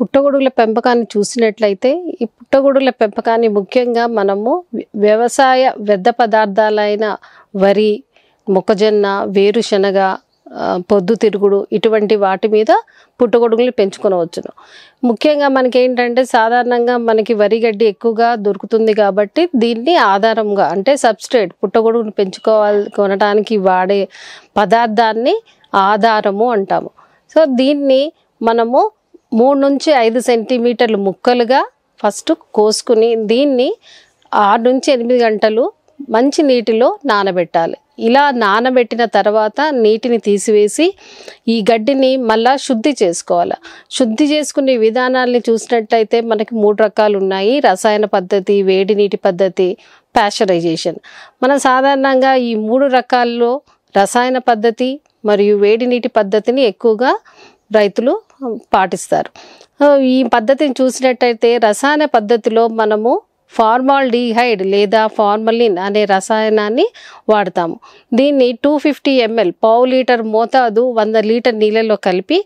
పుట్టగొడుగుల పెంపకాన్ని చూసినట్లయితే ఈ పుట్టగొడుగుల పెంపకాన్ని ముఖ్యంగా మనము వ్యవసాయ వ్యర్థ పదార్థాలైన వరి, మొక్కజొన్న, వేరుశనగ, పొద్దుతిరుగుడు ఇటువంటి వాటి మీద పుట్టగొడుగులు పెంచుకొనవచ్చును. ముఖ్యంగా మనకి ఏంటంటే సాధారణంగా మనకి వరి గడ్డి ఎక్కువగా దొరుకుతుంది కాబట్టి దీన్ని ఆధారంగా అంటే సబ్స్ట్రేట్ పుట్టగొడుగులు కొనడానికి వాడే పదార్థాన్ని ఆధారము అంటాము. సో దీన్ని మనము 3 నుంచి 5 సెంటీమీటర్లు ముక్కలుగా ఫస్ట్ కోసుకుని దీన్ని 6 నుంచి 8 గంటలు మంచి నీటిలో నానబెట్టాలి. ఇలా నానబెట్టిన తర్వాత నీటిని తీసివేసి ఈ గడ్డిని మళ్ళా శుద్ధి చేసుకోవాలి. శుద్ధి చేసుకునే విధానాల్ని చూసినట్లయితే మనకి 3 రకాలు ఉన్నాయి: రసాయన పద్ధతి, వేడి నీటి పద్ధతి, ప్యాస్చరైజేషన్. మనం సాధారణంగా ఈ 3 రకాల్లో రసాయన పద్ధతి మరియు వేడి నీటి పద్ధతిని ఎక్కువగా రైతులు పాటిస్తారు. ఈ పద్ధతిని చూసినట్టయితే రసాయన పద్ధతిలో మనము ఫార్మాల్డిహైడ్ లేదా ఫార్మలిన్ అనే రసాయనాన్ని వాడతాము. దీన్ని 250 ml పావు లీటర్ మోతాదు 100 లీటర్ నీళ్ళలో కలిపి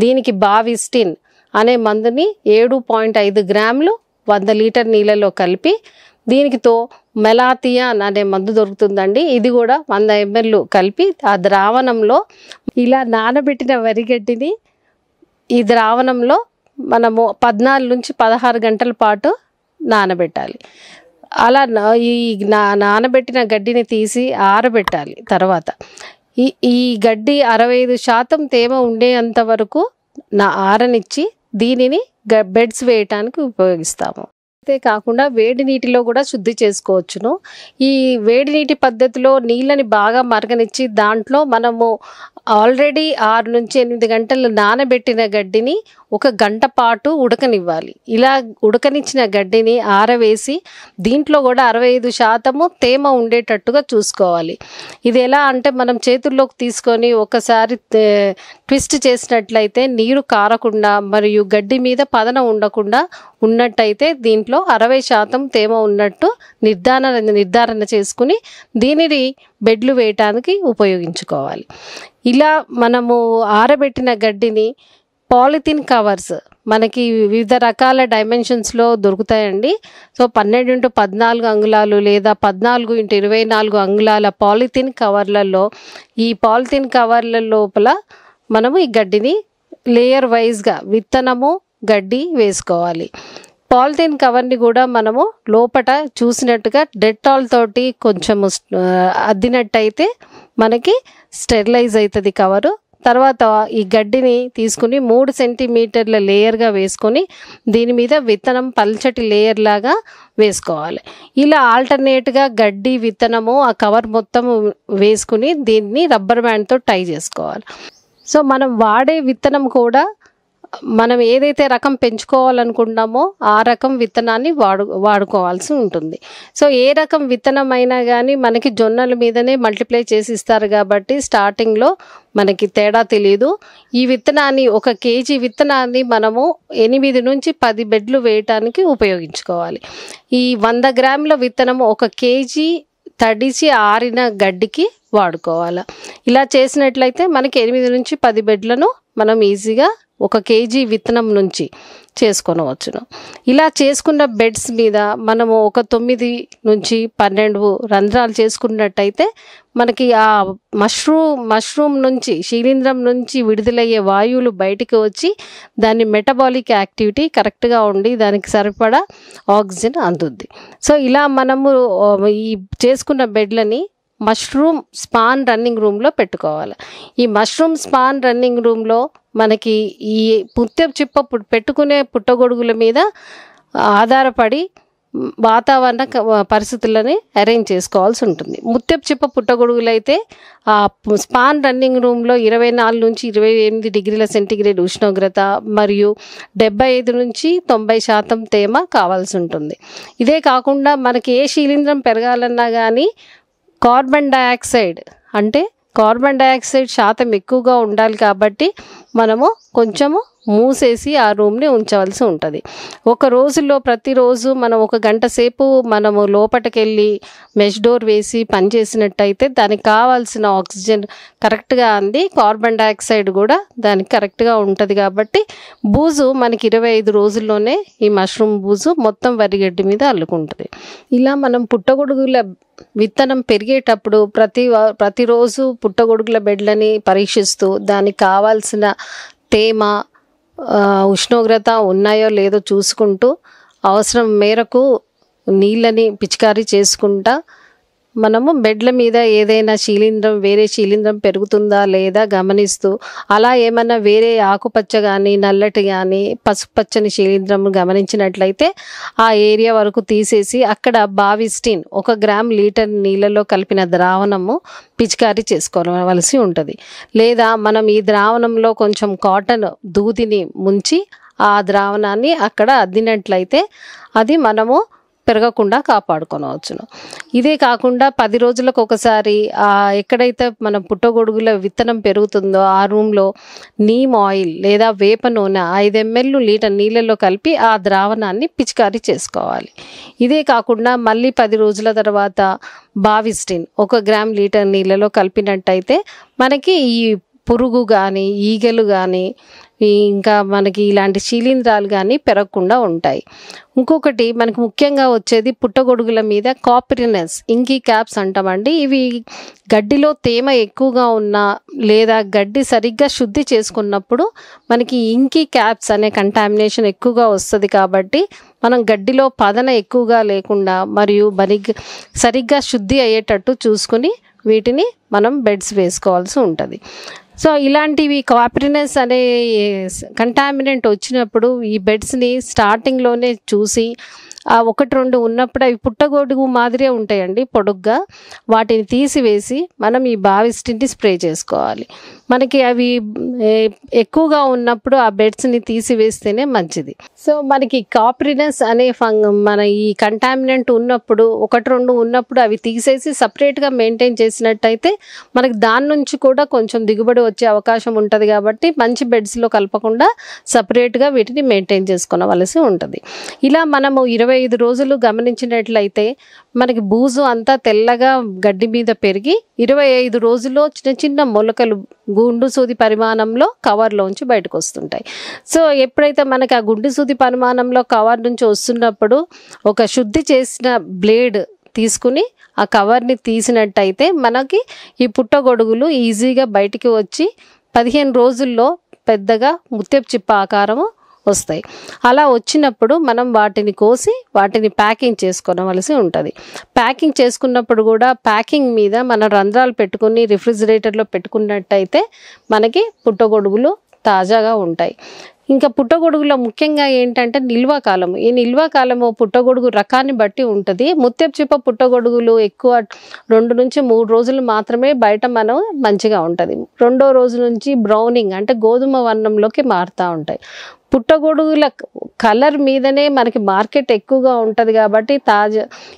దీనికి బావిస్టిన్ అనే మందుని 7.5 గ్రాములు 100 లీటర్ నీళ్ళలో కలిపి దీనికితో మెలాథియాన్ అనే మందు దొరుకుతుందండి. ఇది కూడా 100 ml కలిపి ఆ ద్రావణంలో ఇలా నానబెట్టిన వరిగడ్డిని ఈ ద్రావణంలో మనము 14 నుంచి 16 గంటల పాటు నానబెట్టాలి. అలా ఈ నానబెట్టిన గడ్డిని తీసి ఆరబెట్టాలి. తర్వాత ఈ గడ్డి 65% తేమ ఉండేంత వరకు ఆరనిచ్చి దీనిని బెడ్స్ వేయటానికి ఉపయోగిస్తాము. అంతే కాకుండా వేడి నీటిలో కూడా శుద్ధి చేసుకోవచ్చును. ఈ వేడి నీటి పద్ధతిలో నీళ్ళని బాగా మరగనిచ్చి దాంట్లో మనము ఆల్రెడీ 6 నుంచి 8 గంటలు నానబెట్టిన గడ్డిని 1 గంట పాటు ఉడకనివ్వాలి. ఇలా ఉడకనిచ్చిన గడ్డిని ఆరవేసి దీంట్లో కూడా 65% తేమ ఉండేటట్టుగా చూసుకోవాలి. ఇది ఎలా అంటే మనం చేతుల్లోకి తీసుకొని ఒకసారి ట్విస్ట్ చేసినట్లయితే నీరు కారకుండా మరియు గడ్డి మీద పదన ఉండకుండా ఉన్నట్టయితే దీంట్లో 60% తేమ ఉన్నట్టు నిర్ధారణ చేసుకుని దీనిని బెడ్లు వేయటానికి ఉపయోగించుకోవాలి. ఇలా మనము ఆరబెట్టిన గడ్డిని పాలిథిన్ కవర్స్ మనకి వివిధ రకాల డైమెన్షన్స్లో దొరుకుతాయండి. సో 12x14 అంగుళాలు లేదా 14x24 అంగుళాల పాలిథిన్ కవర్లలో ఈ పాలిథిన్ కవర్ల లోపల మనము ఈ గడ్డిని లేయర్ వైజ్గా విత్తనము గడ్డి వేసుకోవాలి. పాలిథిన్ కవర్ని కూడా మనము లోపట చూసినట్టుగా డెటాల్ తోటి కొంచెము అద్దినట్టయితే మనకి స్టెరిలైజ్ అవుతుంది కవరు. తర్వాత ఈ గడ్డిని తీసుకుని 3 సెంటీమీటర్ల లేయర్గా వేసుకొని దీని మీద విత్తనం పల్చటి లేయర్ లాగా వేసుకోవాలి. ఇలా ఆల్టర్నేట్గా గడ్డి విత్తనము ఆ కవర్ మొత్తం వేసుకుని దీన్ని రబ్బర్ బ్యాండ్తో టై చేసుకోవాలి. సో మనం వాడే విత్తనం కూడా మనం ఏదైతే రకం పెంచుకోవాలనుకుంటున్నామో ఆ రకం విత్తనాన్ని వాడుకోవాల్సి ఉంటుంది. సో ఏ రకం విత్తనం అయినా కానీ మనకి జొన్నల మీదనే మల్టిప్లై చేసి ఇస్తారు కాబట్టి స్టార్టింగ్లో మనకి తేడా తెలియదు. ఈ విత్తనాన్ని 1 కేజీ విత్తనాన్ని మనము 8 నుంచి 10 బెడ్లు వేయటానికి ఉపయోగించుకోవాలి. ఈ 100 గ్రాముల విత్తనము 1 కేజీ తడిచి ఆరిన గడ్డికి వాడుకోవాలి. ఇలా చేసినట్లయితే మనకి 8 నుంచి 10 బెడ్లను మనం ఈజీగా 1 కేజీ విత్తనం నుంచి చేసుకొనవచ్చును. ఇలా చేసుకున్న బెడ్స్ మీద మనము 9 నుంచి 12 రంధ్రాలు చేసుకున్నట్టయితే మనకి ఆ మష్రూమ్ నుంచి శిలీంధ్రం నుంచి విడుదలయ్యే వాయువులు బయటికి వచ్చి దాని మెటబాలిక్ యాక్టివిటీ కరెక్ట్గా ఉండి దానికి సరిపడా ఆక్సిజన్ అందుద్ది. సో ఇలా మనము ఈ చేసుకున్న బెడ్లని మష్రూమ్ స్పాన్ రన్నింగ్ రూమ్లో పెట్టుకోవాలి. ఈ మష్రూమ్ స్పాన్ రన్నింగ్ రూమ్లో మనకి ఈ ముత్యపు చిప్ప పెట్టుకునే పుట్టగొడుగుల మీద ఆధారపడి వాతావరణ పరిస్థితులని అరేంజ్ చేసుకోవాల్సి ఉంటుంది. ముత్యపు చిప్ప పుట్టగొడుగులు అయితే ఆ స్పాన్ రన్నింగ్ రూమ్లో 24 నుంచి 28 డిగ్రీల సెంటీగ్రేడ్ ఉష్ణోగ్రత మరియు 75 నుంచి 90% తేమ కావాల్సి ఉంటుంది. ఇదే కాకుండా మనకి ఏ శిలీంధ్రం పెరగాలన్నా కానీ కార్బన్ డయాక్సైడ్ శాతం ఎక్కువగా ఉండాలి కాబట్టి మనము కొంచెము మూసేసి ఆ రూమ్ని ఉంచవలసి ఉంటుంది. ఒక రోజులో ప్రతిరోజు మనం 1 గంట సేపు మనము లోపలికెళ్ళి మెష్ డోర్ వేసి పనిచేసినట్టయితే దానికి కావాల్సిన ఆక్సిజన్ కరెక్ట్గా అంది, కార్బన్ డైఆక్సైడ్ కూడా దానికి కరెక్ట్గా ఉంటుంది. కాబట్టి బూజు మనకి 25 రోజుల్లోనే ఈ మష్రూమ్ బూజు మొత్తం వరిగడ్డి మీద అల్లుకుంటుంది. ఇలా మనం పుట్టగొడుగుల విత్తనం పెరిగేటప్పుడు ప్రతిరోజు పుట్టగొడుగుల బెడ్లని పరీక్షిస్తూ దానికి కావాల్సిన తేమ, ఉష్ణోగ్రత ఉన్నాయో లేదో చూసుకుంటూ అవసరం మేరకు నీళ్ళని పిచికారీ చేసుకుంటా మనము బెడ్ల మీద ఏదైనా వేరే శీలింద్రం పెరుగుతుందా లేదా గమనిస్తూ, అలా ఏమన్నా వేరే ఆకుపచ్చ కానీ నల్లటి కానీ పసుపచ్చని శీలింద్రం గమనించినట్లయితే ఆ ఏరియా వరకు తీసేసి అక్కడ బావిస్టిన్ 1 గ్రామ్ లీటర్ నీళ్ళలో కలిపిన ద్రావణము పిచికారీ చేసుకోవలసి ఉంటుంది. లేదా మనం ఈ ద్రావణంలో కొంచెం కాటన్ దూదిని ముంచి ఆ ద్రావణాన్ని అక్కడ అద్దినట్లయితే అది మనము పెరగకుండా కాపాడుకోవచ్చును. ఇదే కాకుండా 10 రోజులకు ఒకసారి ఎక్కడైతే మన పుట్టగొడుగుల విత్తనం పెరుగుతుందో ఆ రూమ్లో నీమ్ ఆయిల్ లేదా వేప నూనె 5 ml లీటర్ నీళ్ళలో కలిపి ఆ ద్రావణాన్ని పిచికారీ చేసుకోవాలి. ఇదే కాకుండా మళ్ళీ 10 రోజుల తర్వాత బావిస్టిన్ 1 గ్రామ్ లీటర్ నీళ్ళలో కలిపినట్టయితే మనకి ఈ పురుగు కానీ ఈగలు కానీ ఇంకా మనకి ఇలాంటి శీలింద్రాలు కానీ పెరగకుండా ఉంటాయి. ఇంకొకటి మనకు ముఖ్యంగా వచ్చేది పుట్టగొడుగుల మీద కాప్రినస్ ఇంకీ క్యాప్స్ అంటామండి. ఇవి గడ్డిలో తేమ ఎక్కువగా ఉన్నా లేదా గడ్డి సరిగ్గా శుద్ధి చేసుకున్నప్పుడు మనకి ఇంకీ క్యాప్స్ అనే కంటామినేషన్ ఎక్కువగా వస్తుంది. కాబట్టి మనం గడ్డిలో పదన ఎక్కువగా లేకుండా మరియు సరిగ్గా శుద్ధి అయ్యేటట్టు చూసుకుని వీటిని మనం బెడ్స్ వేసుకోవాల్సి ఉంటుంది. సో ఇలాంటివి కాప్రినస్ అనే కంటామినెంట్ వచ్చినప్పుడు ఈ బెడ్స్ని స్టార్టింగ్లోనే చూసి 1-2 ఉన్నప్పుడు అవి పుట్టగొడుగు మాదిరే ఉంటాయండి పొడుగ్గా, వాటిని తీసివేసి మనం ఈ బావిస్టిన్ని స్ప్రే చేసుకోవాలి. మనకి అవి ఎక్కువగా ఉన్నప్పుడు ఆ బెడ్స్ని తీసివేస్తేనే మంచిది. సో మనకి కాప్రినస్ అనే మన ఈ కంటామినెంట్ ఉన్నప్పుడు 1-2 ఉన్నప్పుడు అవి తీసేసి సపరేట్గా మెయింటైన్ చేసినట్టయితే మనకి దాని నుంచి కూడా కొంచెం దిగుబడి వచ్చే అవకాశం ఉంటుంది. కాబట్టి మంచి బెడ్స్లో కలపకుండా సపరేట్గా వీటిని మెయింటైన్ చేసుకోవలసి ఉంటుంది. ఇలా మనము 25 రోజులు గమనించినట్లయితే మనకి బూజు అంతా తెల్లగా గడ్డి మీద పెరిగి 25 రోజుల్లో చిన్న చిన్న మొలకలు గుండు సూది పరిమాణంలో కవర్లోంచి బయటకు వస్తుంటాయి. సో ఎప్పుడైతే మనకి ఆ గుండు సూది పరిమాణంలో కవర్ నుంచి వస్తున్నప్పుడు ఒక శుద్ధి చేసిన బ్లేడ్ తీసుకుని ఆ కవర్ని తీసినట్టయితే మనకి ఈ పుట్టగొడుగులు ఈజీగా బయటికి వచ్చి 15 రోజుల్లో పెద్దగా ముత్యపు చిప్ప ఆకారము వస్తాయి. అలా వచ్చినప్పుడు మనం వాటిని కోసి వాటిని ప్యాకింగ్ చేసుకోవలసి ఉంటుంది. ప్యాకింగ్ చేసుకున్నప్పుడు కూడా ప్యాకింగ్ మీద మన రంధ్రాలు పెట్టుకుని రిఫ్రిజిరేటర్లో పెట్టుకున్నట్టయితే మనకి పుట్టగొడుగులు తాజాగా ఉంటాయి. ఇంకా పుట్టగొడుగులో ముఖ్యంగా ఏంటంటే నిల్వకాలము. ఈ నిల్వకాలము పుట్టగొడుగు రకాన్ని బట్టి ఉంటుంది. ముత్యపు చిప్ప పుట్టగొడుగులు ఎక్కువ 2 నుంచి 3 రోజులు మాత్రమే బయట మనం మంచిగా ఉంటుంది. 2వ రోజు నుంచి బ్రౌనింగ్ అంటే గోధుమ వర్ణంలోకి మారుతూ ఉంటాయి. పుట్టగొడుగుల కలర్ మీదనే మనకి మార్కెట్ ఎక్కువగా ఉంటుంది. కాబట్టి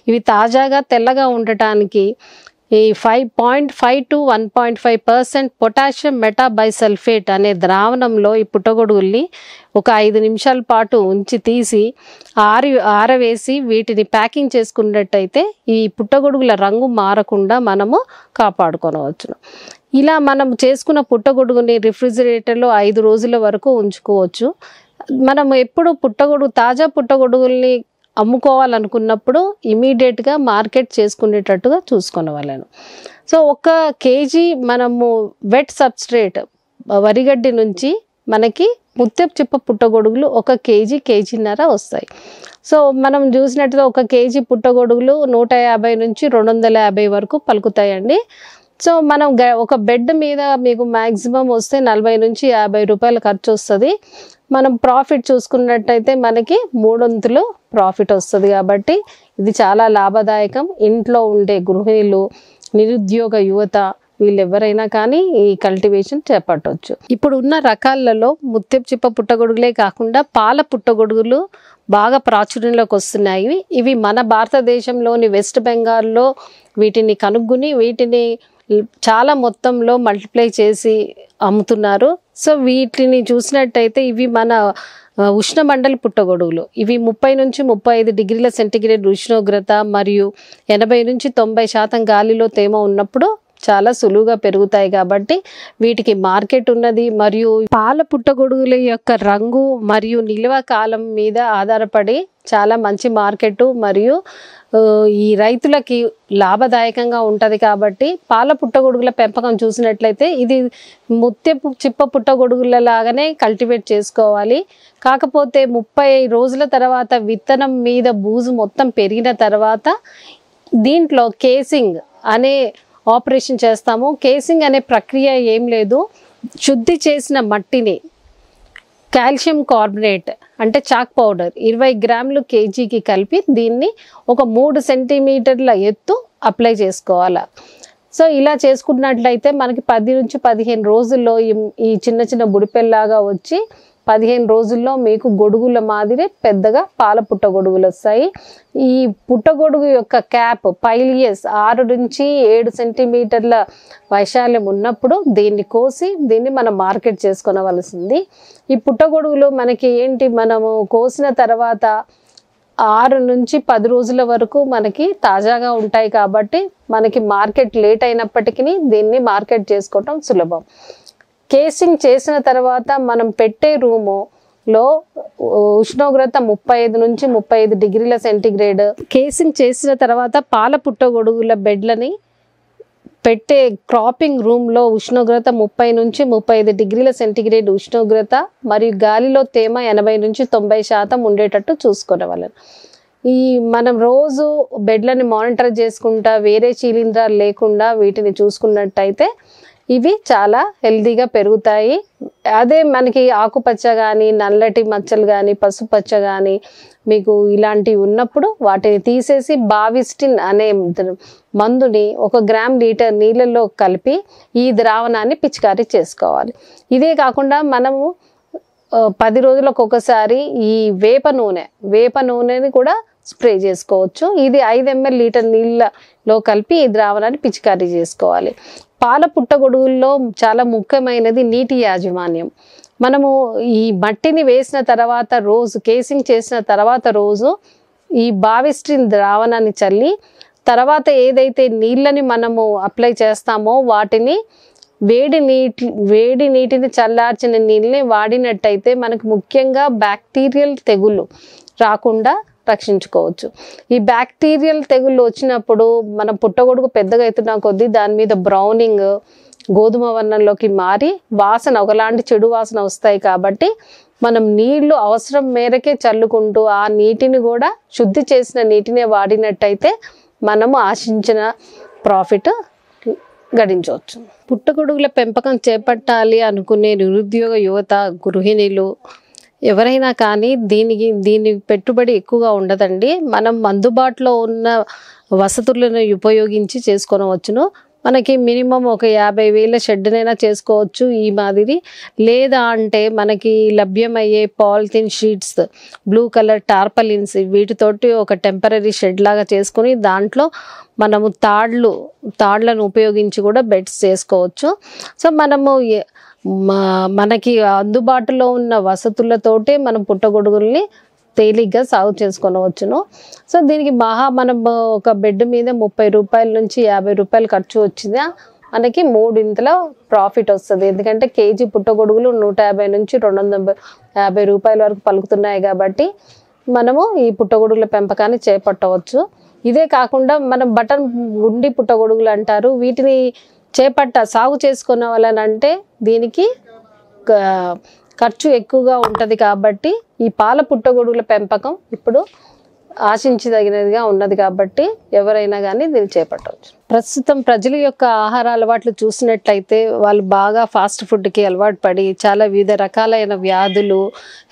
ఇవి తాజాగా తెల్లగా ఉండటానికి ఈ 5.5 to 1.5% పొటాషియం మెటాబైసల్ఫేట్ అనే ద్రావణంలో ఈ పుట్టగొడుగుల్ని ఒక 5 నిమిషాల పాటు ఉంచి తీసి ఆరవేసి వీటిని ప్యాకింగ్ చేసుకున్నట్టయితే ఈ పుట్టగొడుగుల రంగు మారకుండా మనము కాపాడుకోవచ్చు. ఇలా మనం చేసుకున్న పుట్టగొడుగుని రిఫ్రిజిరేటర్లో 5 రోజుల వరకు ఉంచుకోవచ్చు. మనం ఎప్పుడు తాజా పుట్టగొడుగుల్ని అమ్ముకోవాలనుకున్నప్పుడు ఇమీడియట్గా మార్కెట్ చేసుకునేటట్టుగా చూసుకోవాలను. సో 1 kg మనము వెట్ సబ్స్ట్రేట్ వరిగడ్డి నుంచి మనకి ముత్యపు చిప్ప పుట్టగొడుగులు 1 kg-1.5 kg వస్తాయి. సో మనం చూసినట్టుగా 1 kg పుట్టగొడుగులు 150 నుంచి 250 వరకు పలుకుతాయండి. సో మనం ఒక బెడ్ మీద మీకు మ్యాక్సిమం వస్తే 40 నుంచి 50 రూపాయల ఖర్చు వస్తుంది. మనం ప్రాఫిట్ చూసుకున్నట్టయితే మనకి 3 వంతులు ప్రాఫిట్ వస్తుంది. కాబట్టి ఇది చాలా లాభదాయకం. ఇంట్లో ఉండే గృహిణులు, నిరుద్యోగ యువత వీళ్ళెవరైనా కానీ ఈ కల్టివేషన్ చేపట్టవచ్చు. ఇప్పుడు ఉన్న రకాలలో ముత్యపు చిప్ప పుట్టగొడుగులే కాకుండా పాల పుట్టగొడుగులు బాగా ప్రాచుర్యంలోకి వస్తున్నాయి. ఇవి మన భారతదేశంలోని వెస్ట్ బెంగాల్లో వీటిని కనుగొని వీటిని చాలా మొత్తంలో మల్టిప్లై చేసి అమ్ముతున్నారు. సో వీటిని చూసినట్టయితే ఇవి మన ఉష్ణమండలి పుట్టగొడుగులు. ఇవి 30 నుంచి 35 డిగ్రీల సెంటీగ్రేడ్ ఉష్ణోగ్రత మరియు 80 నుంచి 90% గాలిలో తేమ ఉన్నప్పుడు చాలా సులువుగా పెరుగుతాయి కాబట్టి వీటికి మార్కెట్ ఉన్నది. మరియు పాల పుట్టగొడుగుల యొక్క రంగు మరియు నిల్వ కాలం మీద ఆధారపడి చాలా మంచి మార్కెట్ మరియు ఈ రైతులకి లాభదాయకంగా ఉంటుంది. కాబట్టి పాల పుట్టగొడుగుల పెంపకం చూసినట్లయితే ఇది ముత్యపు చిప్ప పుట్టగొడుగుల లాగానే కల్టివేట్ చేసుకోవాలి. కాకపోతే 30 రోజుల తర్వాత విత్తనం మీద బూజు మొత్తం పెరిగిన తర్వాత దీంట్లో కేసింగ్ అనే ఆపరేషన్ చేస్తాము. కేసింగ్ అనే ప్రక్రియ ఏం లేదు, శుద్ధి చేసిన మట్టిని కాల్షియం కార్బోనేట్ అంటే చాక్ పౌడర్ 20 గ్రాములు కేజీకి కలిపి దీన్ని ఒక 3 సెంటీమీటర్ల ఎత్తు అప్లై చేసుకోవాలి. సో ఇలా చేసుకున్నట్లయితే మనకి 10 నుంచి 15 రోజుల్లో ఈ చిన్న చిన్న బుడిపెల్లాగా వచ్చి 15 రోజుల్లో మీకు గొడుగుల మాదిరి పెద్దగా పాల పుట్టగొడుగులు వస్తాయి. ఈ పుట్టగొడుగు యొక్క క్యాప్ పైలియస్ 6 నుంచి 7 సెంటీమీటర్ల వైశాల్యం ఉన్నప్పుడు దీన్ని కోసి దీన్ని మనం మార్కెట్ చేసుకోవలసింది. ఈ పుట్టగొడుగులు మనకి ఏంటి, మనము కోసిన తర్వాత 6 నుంచి 10 రోజుల వరకు మనకి తాజాగా ఉంటాయి కాబట్టి మనకి మార్కెట్ లేట్ అయినప్పటికీ దీన్ని మార్కెట్ చేసుకోవటం సులభం. కేసింగ్ చేసిన తర్వాత మనం పెట్టే రూములో ఉష్ణోగ్రత 35 నుంచి 35 డిగ్రీల సెంటీగ్రేడ్. కేసింగ్ చేసిన తర్వాత పాల పుట్టగొడుగుల బెడ్లని పెట్టే క్రాపింగ్ రూమ్లో ఉష్ణోగ్రత 30 నుంచి 35 డిగ్రీల సెంటీగ్రేడ్ ఉష్ణోగ్రత మరియు గాలిలో తేమ 80 నుంచి 90% ఉండేటట్టు చూసుకోవాలి. ఈ మనం రోజు బెడ్లని మానిటర్ చేసుకుంటా వేరే శిలీంధ్రాలు లేకుండా వీటిని చూసుకున్నట్టయితే ఇవి చాలా హెల్తీగా పెరుగుతాయి. అదే మనకి ఆకుపచ్చ కానీ నల్లటి మచ్చలు కానీ పసుపచ్చ కానీ మీకు ఇలాంటివి ఉన్నప్పుడు వాటిని తీసేసి బావిస్టిన్ అనే మందుని 1 గ్రామ్ లీటర్ నీళ్ళల్లో కలిపి ఈ ద్రావణాన్ని పిచికారీ చేసుకోవాలి. ఇదే కాకుండా మనము 10 రోజులకు ఒకసారి ఈ వేప నూనెని కూడా స్ప్రే చేసుకోవచ్చు. ఇది 5 ml లీటర్ నీళ్ళలో కలిపి ఈ ద్రావణాన్ని పిచికారీ చేసుకోవాలి. పాల పుట్టగొడుగుల్లో చాలా ముఖ్యమైనది నీటి యాజమాన్యం. మనము ఈ మట్టిని వేసిన తర్వాత రోజు కేసింగ్ చేసిన తర్వాత రోజు ఈ బావిస్ట్రిన్ ద్రావణాన్ని చల్లి తర్వాత ఏదైతే నీళ్ళని మనము అప్లై చేస్తామో వాటిని వేడి నీటిని చల్లార్చిన నీళ్ళని వాడినట్టయితే మనకు ముఖ్యంగా బ్యాక్టీరియల్ తెగుళ్ళు రాకుండా రక్షించుకోవచ్చు. ఈ బ్యాక్టీరియల్ తెగుళ్ళు వచ్చినప్పుడు మనం పుట్టగొడుగు పెద్దగా అవుతున్న కొద్దీ దాని మీద బ్రౌనింగ్ గోధుమ వర్ణంలోకి మారి ఒకలాంటి చెడు వాసన వస్తాయి. కాబట్టి మనం నీళ్లు అవసరం మేరకే చల్లుకుంటూ ఆ నీటిని కూడా శుద్ధి చేసిన నీటినే వాడినట్టయితే మనము ఆశించిన ప్రాఫిట్ గడించవచ్చు. పుట్టగొడుగుల పెంపకం చేపట్టాలి అనుకునే నిరుద్యోగ యువత, గృహిణులు ఎవరైనా కానీ దీని పెట్టుబడి ఎక్కువగా ఉండదండి. మనం అందుబాటులో ఉన్న వసతులను ఉపయోగించి చేసుకోవచ్చును. మనకి మినిమం ఒక 50,000 షెడ్నైనా చేసుకోవచ్చు ఈ మాదిరి. లేదా అంటే మనకి లభ్యమయ్యే పాలిథిన్ షీట్స్, బ్లూ కలర్ టార్పలిన్స్ వీటితోటి ఒక టెంపరీ షెడ్ లాగా చేసుకొని దాంట్లో మనము తాళ్లను ఉపయోగించి కూడా బెడ్స్ చేసుకోవచ్చు. సో మనకి అందుబాటులో ఉన్న వసతులతోటే మనం పుట్టగొడుగుల్ని తేలిగ్గా సాగు చేసుకోవచ్చును. సో దీనికి మనం ఒక బెడ్ మీద 30 రూపాయల నుంచి 50 రూపాయలు ఖర్చు వచ్చిందా మనకి 3 ప్రాఫిట్ వస్తుంది. ఎందుకంటే కేజీ పుట్టగొడుగులు 150 నుంచి 250 రూపాయల వరకు పలుకుతున్నాయి. కాబట్టి మనము ఈ పుట్టగొడుగుల పెంపకాన్ని చేపట్టవచ్చు. ఇదే కాకుండా మనం బటన్ గుండి పుట్టగొడుగులు అంటారు, వీటిని సాగు చేసుకున్న వాళ్ళనంటే దీనికి ఖర్చు ఎక్కువగా ఉంటుంది. కాబట్టి ఈ పాల పుట్టగొడుగుల పెంపకం ఇప్పుడు ఆశించదగినదిగా ఉన్నది. కాబట్టి ఎవరైనా కానీ దీన్ని చేపట్టవచ్చు. ప్రస్తుతం ప్రజల యొక్క ఆహార అలవాట్లు చూసినట్లయితే వాళ్ళు బాగా ఫాస్ట్ ఫుడ్కి అలవాటు పడి చాలా వివిధ రకాలైన వ్యాధులు,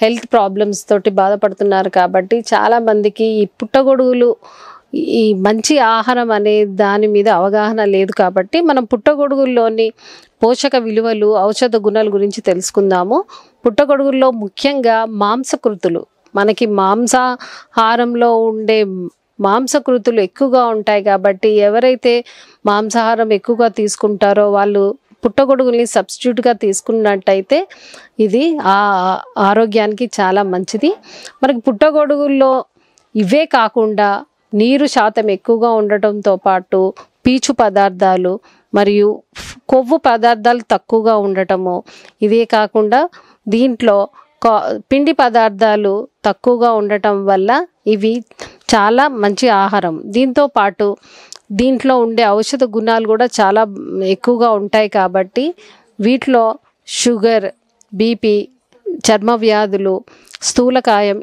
హెల్త్ ప్రాబ్లమ్స్ తోటి బాధపడుతున్నారు. కాబట్టి చాలామందికి ఈ పుట్టగొడుగులు ఈ మంచి ఆహారం అనే దాని మీద అవగాహన లేదు. కాబట్టి మనం పుట్టగొడుగుల్లోని పోషక విలువలు, ఔషధ గుణాల గురించి తెలుసుకుందాము. పుట్టగొడుగుల్లో ముఖ్యంగా మాంసకృతులు, మనకి మాంసాహారంలో ఉండే మాంసకృతులు ఎక్కువగా ఉంటాయి. కాబట్టి ఎవరైతే మాంసాహారం ఎక్కువగా తీసుకుంటారో వాళ్ళు పుట్టగొడుగుల్ని సబ్స్టిట్యూట్గా తీసుకున్నట్టయితే ఇది ఆరోగ్యానికి చాలా మంచిది. మనకి పుట్టగొడుగుల్లో ఇవే కాకుండా నీరు శాతం ఎక్కువగా ఉండటంతో పాటు పీచు పదార్థాలు మరియు కొవ్వు పదార్థాలు తక్కువగా ఉండటము, ఇదే కాకుండా దీంట్లో పిండి పదార్థాలు తక్కువగా ఉండటం వల్ల ఇవి చాలా మంచి ఆహారం. దీంతో పాటు దీంట్లో ఉండే ఔషధ గుణాలు కూడా చాలా ఎక్కువగా ఉంటాయి కాబట్టి వీటిలో షుగర్, బీపీ, చర్మ వ్యాధులు, స్థూలకాయం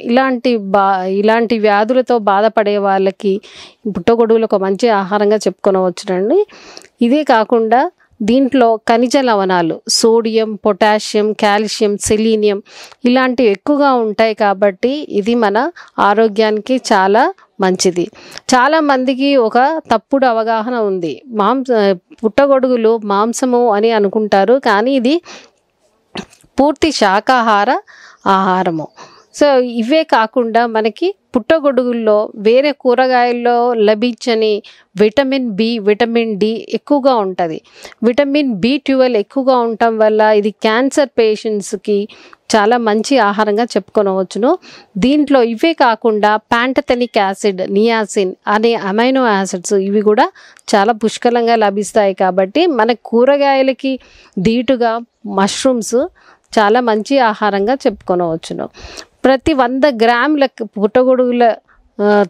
ఇలాంటి వ్యాధులతో బాధపడే వాళ్ళకి పుట్టగొడుగులు ఒక మంచి ఆహారంగా చెప్పుకొనవచ్చునండి. ఇదే కాకుండా దీంట్లో ఖనిజ లవణాలు సోడియం, పొటాషియం, కాల్షియం, సెలీనియం ఇలాంటివి ఎక్కువగా ఉంటాయి కాబట్టి ఇది మన ఆరోగ్యానికి చాలా మంచిది. చాలామందికి ఒక తప్పుడు అవగాహన ఉంది. పుట్టగొడుగులు మాంసము అని అనుకుంటారు, కానీ ఇది పూర్తి శాకాహార ఆహారము. సో ఇవే కాకుండా మనకి పుట్టగొడుగుల్లో వేరే కూరగాయల్లో లభించని విటమిన్ బి, విటమిన్ డి ఎక్కువగా ఉంటుంది. విటమిన్ B12 ఎక్కువగా ఉండటం వల్ల ఇది క్యాన్సర్ పేషెంట్స్కి చాలా మంచి ఆహారంగా చెప్పుకొనవచ్చును. దీంట్లో ఇవే కాకుండా ప్యాంటథెనిక్ యాసిడ్, నియాసిన్ అనే అమైనో యాసిడ్స్ ఇవి కూడా చాలా పుష్కలంగా లభిస్తాయి కాబట్టి మన కూరగాయలకి దీటుగా మష్రూమ్స్ చాలా మంచి ఆహారంగా చెప్పుకొనవచ్చును. ప్రతి 100 గ్రాముల పుట్టగొడుగుల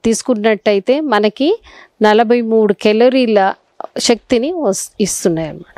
తీసుకున్నట్టయితే మనకి 43 కేలరీల శక్తిని ఇస్తున్నాయి అన్నమాట.